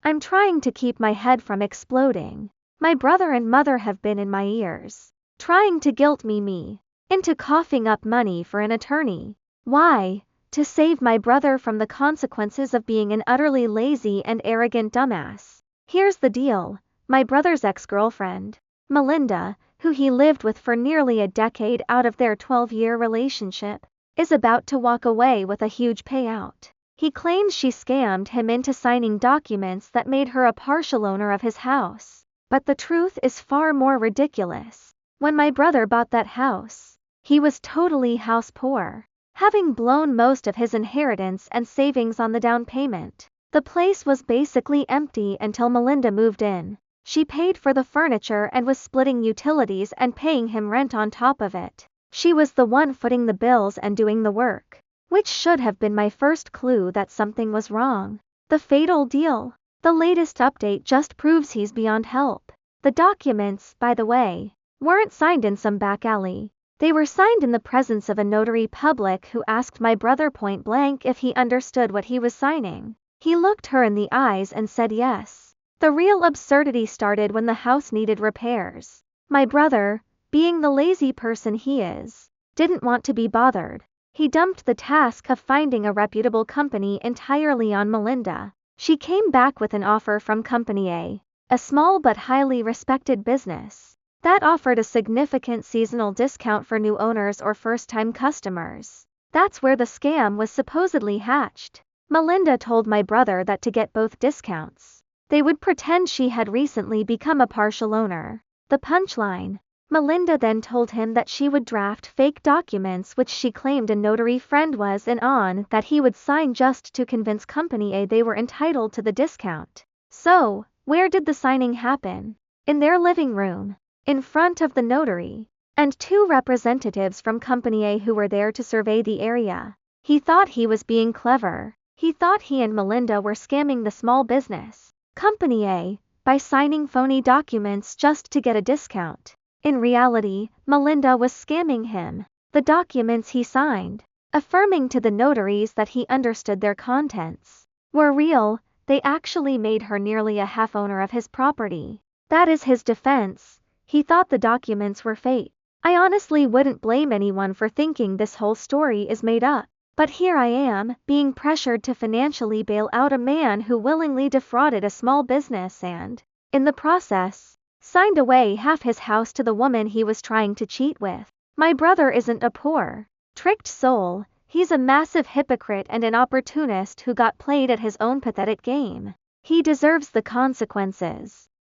I'm trying to keep my head from exploding. My brother and mother have been in my ears, trying to guilt me into coughing up money for an attorney. Why? To save my brother from the consequences of being an utterly lazy and arrogant dumbass. Here's the deal. My brother's ex-girlfriend, Melinda, who he lived with for nearly a decade out of their 12-year relationship, is about to walk away with a huge payout. He claims she scammed him into signing documents that made her a partial owner of his house. But the truth is far more ridiculous. When my brother bought that house, he was totally house poor, having blown most of his inheritance and savings on the down payment. The place was basically empty until Melinda moved in. She paid for the furniture and was splitting utilities and paying him rent on top of it. She was the one footing the bills and doing the work, which should have been my first clue that something was wrong. The fatal deal. The latest update just proves he's beyond help. The documents, by the way, weren't signed in some back alley. They were signed in the presence of a notary public who asked my brother point blank if he understood what he was signing. He looked her in the eyes and said yes. The real absurdity started when the house needed repairs. My brother, being the lazy person he is, didn't want to be bothered. He dumped the task of finding a reputable company entirely on Melinda. She came back with an offer from Company a small but highly respected business, that offered a significant seasonal discount for new owners or first-time customers. That's where the scam was supposedly hatched. Melinda told my brother that to get both discounts, they would pretend she had recently become a partial owner. The punchline. Melinda then told him that she would draft fake documents which she claimed a notary friend was in on that he would sign just to convince Company A they were entitled to the discount. So, where did the signing happen? In their living room, in front of the notary, and two representatives from Company A who were there to survey the area. He thought he was being clever. He thought he and Melinda were scamming the small business, Company A, by signing phony documents just to get a discount. In reality, Melinda was scamming him. The documents he signed, affirming to the notaries that he understood their contents, were real. They actually made her nearly a half owner of his property. That is his defense. He thought the documents were fake. I honestly wouldn't blame anyone for thinking this whole story is made up. But here I am, being pressured to financially bail out a man who willingly defrauded a small business and, in the process, signed away half his house to the woman he was trying to cheat with. My brother isn't a poor, tricked soul. He's a massive hypocrite and an opportunist who got played at his own pathetic game. He deserves the consequences.